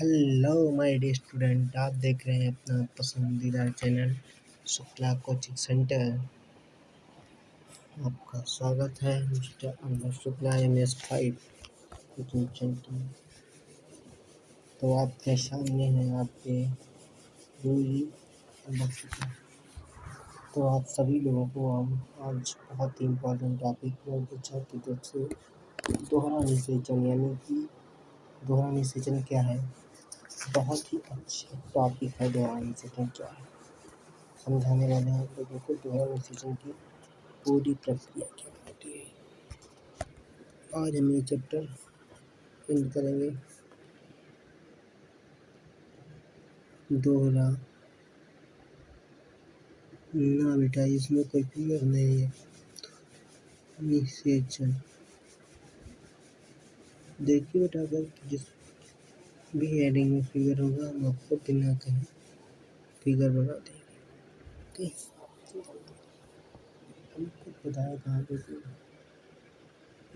Hello my dear student, आप देख रहे हैं अपना पसंदीदा चैनल शुक्ला कोचिंग सेंटर। आपका स्वागत है मिस्टर अमर शुक्ला MS5 कोचिंग सेंटर। तो आपके सामने है आपके रूही अमर शुक्ला। तो आप सभी लोगों को हम आज बहुत ही इम्पोर्टेंट टॉपिक टीचर की तरफ से दोहरा निषेचन यानी कि दोहरा निषेचन क्या है, बहुत ही अच्छा टॉपिक है। दोहरा निषेचन क्या है समझाने वाले हैं आप लोगों को। दोहरा निषेचन की पूरी प्रक्रिया क्या होती है, आज हम ये चैप्टर एंड करेंगे। दोहरा ना बेटा, इसमें कोई फिगर नहीं है। निषेचन देखिए बेटा, अगर जिस भी हेडिंग में फिगर होगा हम आपको बिना कहीं फिगर बना देंगे। हमको बताया कहाँ पे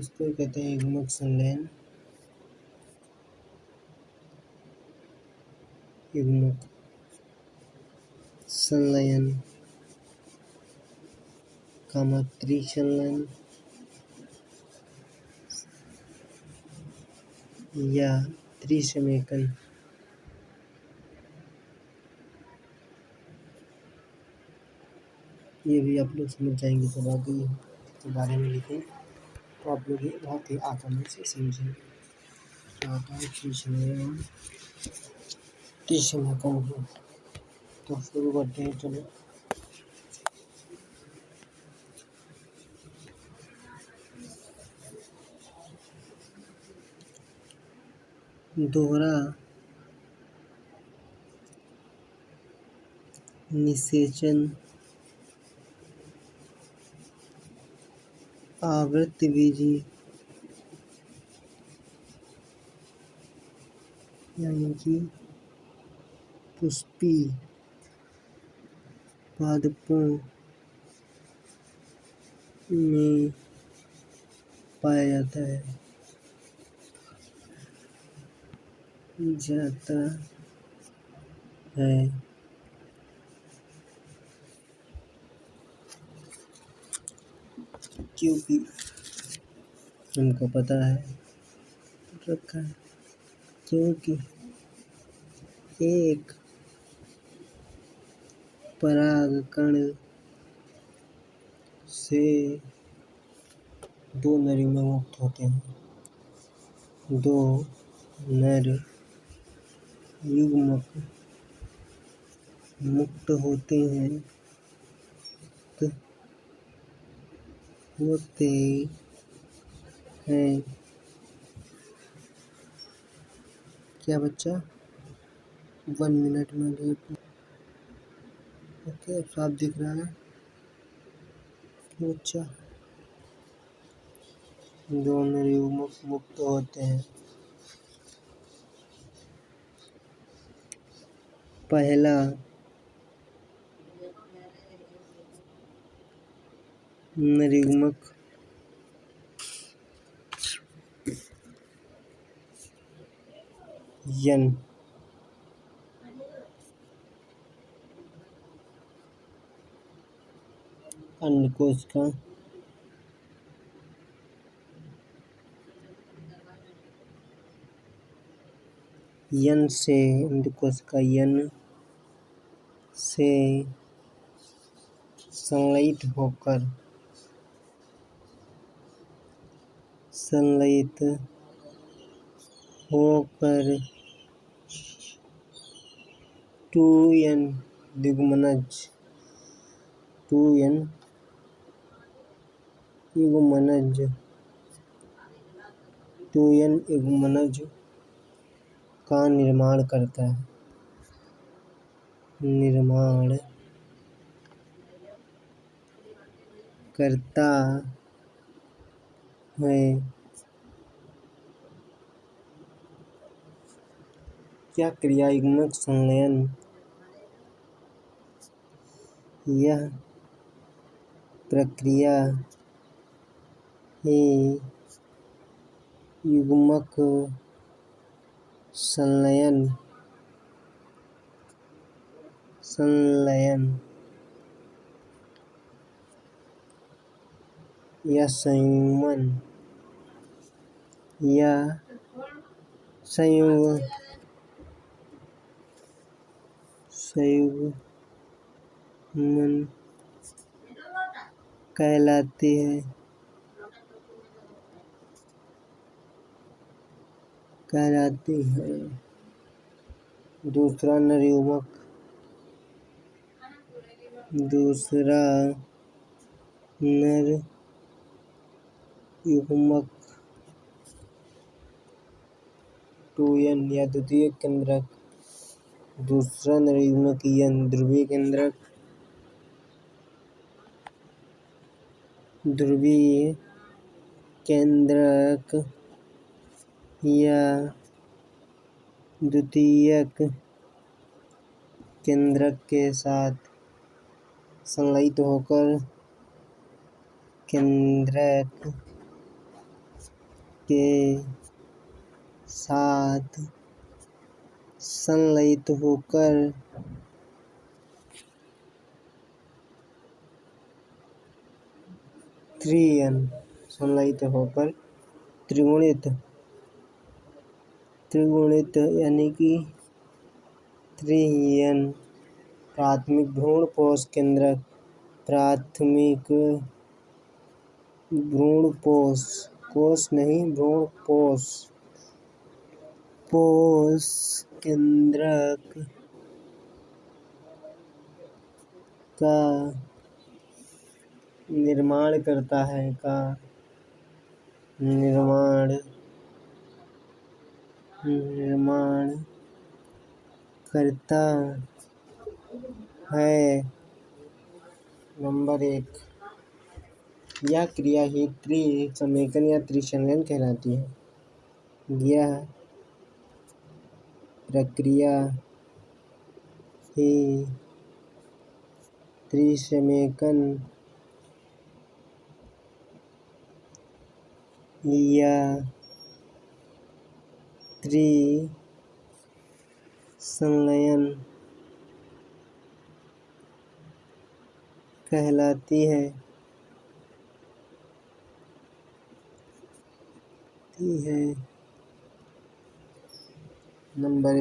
इसको कहते हैं युग्मक संलयन। युग्मक संलयन त्रिसंलयन या त्रिसमेकन। ये भी आप लोग समझ जाएंगे जब आगे के बारे में लिखें तो आप लोग ये बहुत ही आसानी से समझेंगे। त्रिसमेकन तो शुरू करते हैं। चलो, दोहरा निषेचन आवृत्ति विधि यानी कि पुष्पी पादपों में पाया जाता है क्योंकि हमको पता है रखा है, क्योंकि एक परागकण से दो नर युग्मक मुक्त होते हैं। दो नर युग्मक मुक्त होते हैं क्या बच्चा 1 मिनट में लेट। ओके, अब साफ दिख रहा है बच्चा। दो नर युग्मक मुक्त होते हैं। पहला नर युग्मक यन अंडकोश का यन से अंडकोश का यन से संलयित होकर 2n युग्मनज 2n युग्मनज का निर्माण करता है। क्या क्रिया युग्मक संलयन? यह प्रक्रिया ही युग्मक संलयन या संयुग्मन या संयुग्मन कहलाती है। दूसरा नर युग्मक 2n या द्वितीय केंद्रक। दूसरा नर युग्मक n ध्रुवीय केंद्रक या द्वितीयक केंद्रक के साथ संलयित होकर केंद्रक के साथ संलयित होकर त्रिगुणित यानी कि 3n प्राथमिक भ्रूण पोष केंद्रक। प्राथमिक भ्रूण पोष केंद्रक का निर्माण करता है। नंबर 1, यह क्रिया ही त्रिसमेकन या त्रिसंलयन कहलाती है। यह प्रक्रिया ही त्रिसमेकन या त्रिसंलयन कहलाती है। नंबर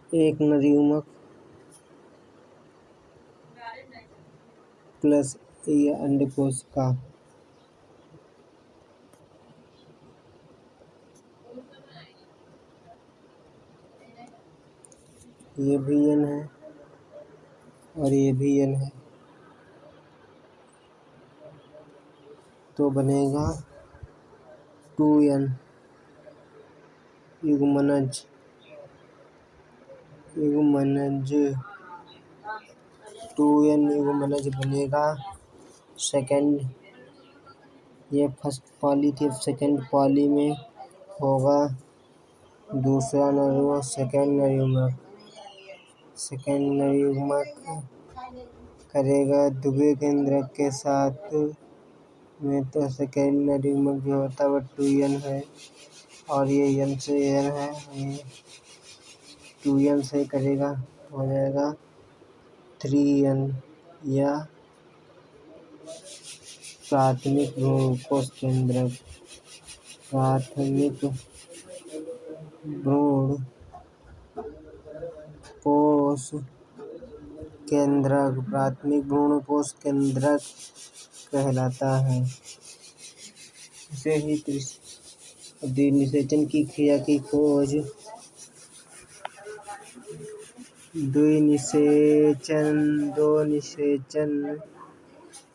1 नर युग्मक प्लस या अंडकोशिका। ये भी n है और ये भी n है, तो बनेगा 2n युग्मनज 2n युग्मनज बनेगा। सेकंड, ये फर्स्ट पॉली थी, सेकंड पॉली में होगा दूसरा नर युग्मक सेकंड नर युग्मक करेगा द्वितीय केंद्रक के साथ में, तो सेकंड नर युग्मक जो होता है वो 2n है और ये n से n है, ये 2n से करेगा हो जाएगा 3n या प्राथमिक भ्रूण पोष केंद्रक। प्राथमिक भ्रूण पोष केंद्रक कहलाता है। इसे ही द्विनिषेचन की क्रिया की खोज द्विनिषेचन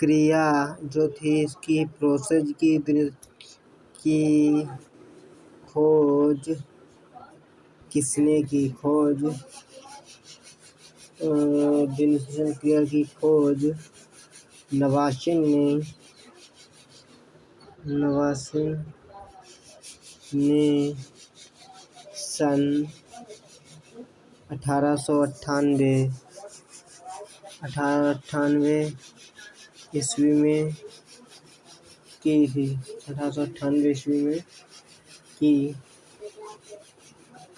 क्रिया जो थी इसकी प्रोसेस की खोज किसने की? द्विनिषेचन क्रिया की खोज नवासिन ने सन 1898 ईस्वी में की थी। 1898 ईस्वी में की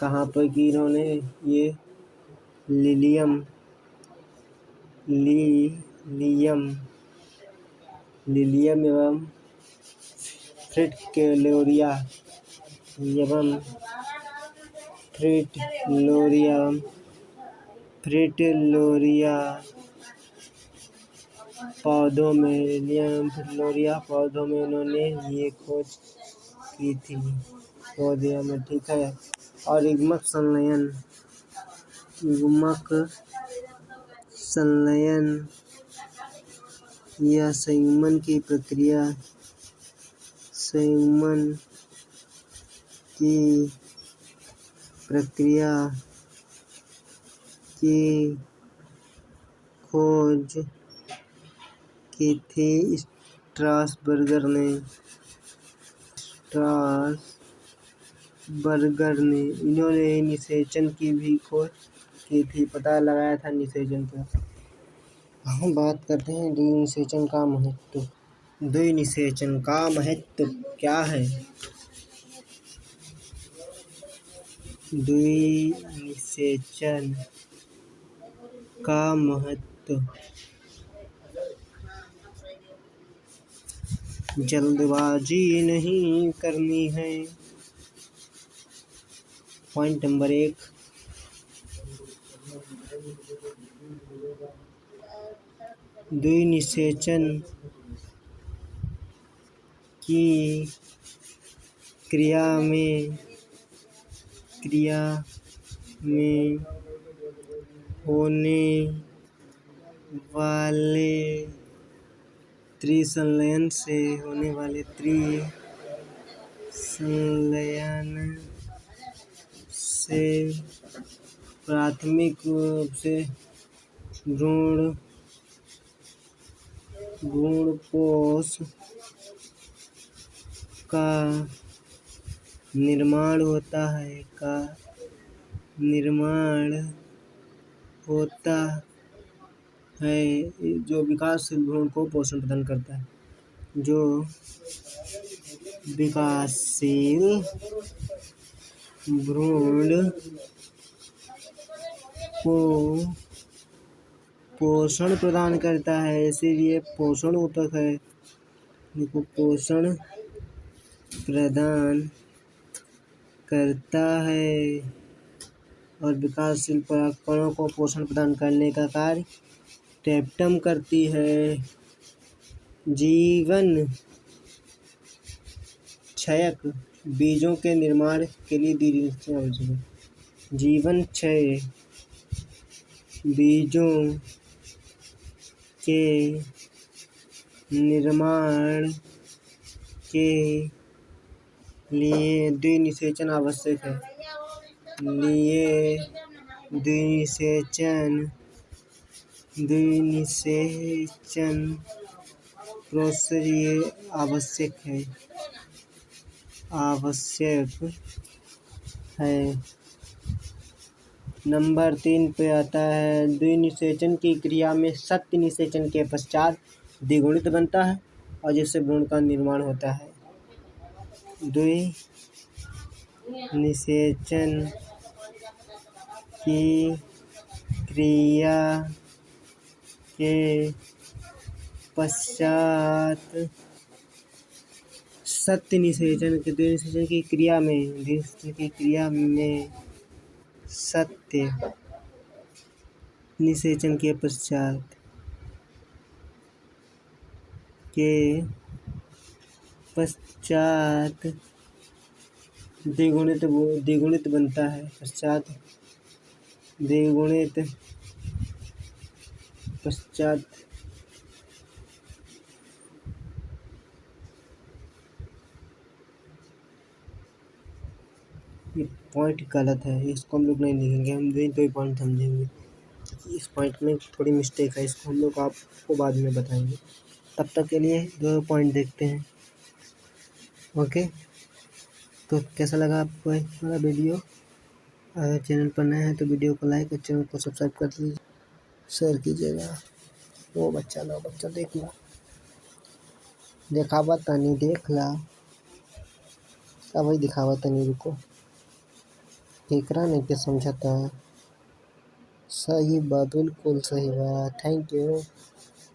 कहाँ पर कि इन्होंने ये लिलियम एवं फ्रिटिलोरिया पौधों में उन्होंने ये खोज की थी पौधों में, ठीक है। और युग्मक संलयन या संयुग्मन की प्रक्रिया की खोज की थी स्ट्रासबर्गर ने। इन्होंने निषेचन की भी खोज की थी, पता लगाया था निषेचन का। हम बात करते हैं द्विनिषेचन का महत्व। द्विनिषेचन का महत्व क्या है? द्विनिषेचन का महत्व, जल्दबाजी नहीं करनी है। पॉइंट नंबर 1, द्विनिषेचन की क्रिया में होने वाले त्रिसंलयन से प्राथमिक रूप से भ्रूणकोश का निर्माण होता है जो विकासशील भ्रूण को पोषण प्रदान करता है। जो विकासशील भ्रूण को पोषण प्रदान करता है, इसीलिए पोषण ऊतक है। इनको पोषण प्रदान करता है और विकासशील परागकणों को पोषण प्रदान करने का कार्य टेप्टम करती है। जीवन क्षयक बीजों के निर्माण के लिए द्विनिषेचन आवश्यक है। जीवन क्षय बीजों के निर्माण के लिए द्विनिषेचन आवश्यक है। द्विनिषेचन प्रोसेस ये आवश्यक है। नंबर 3 पे आता है, द्विनिषेचन की क्रिया में सत्य निषेचन के पश्चात द्विगुणित बनता है और जिससे भ्रूण का निर्माण होता है। द्विनिषेचन की क्रिया के पश्चात द्विनिषेचन की क्रिया में सत्य निषेचन के पश्चात द्विगुणित बनता है। ये पॉइंट गलत है, इसको हम लोग नहीं लिखेंगे, हम दो पॉइंट समझेंगे। इस पॉइंट में थोड़ी मिस्टेक है, इसको हम लोग आपको बाद में बताएंगे। तब तक के लिए 2 पॉइंट देखते हैं। ओके, तो कैसा लगा आपको हमारा वीडियो? अगर चैनल पर नए हैं तो वीडियो को लाइक और चैनल को सब्सक्राइब कर लीजिए, शेयर कीजिएगा। वो बच्चा देख ला, दिखावा तनी देख ला, अब वही दिखावा तनी, रुको। एकरा नहीं के समझता। सही बा, बिल्कुल सही बा। Thank you.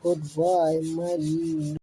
Good bye my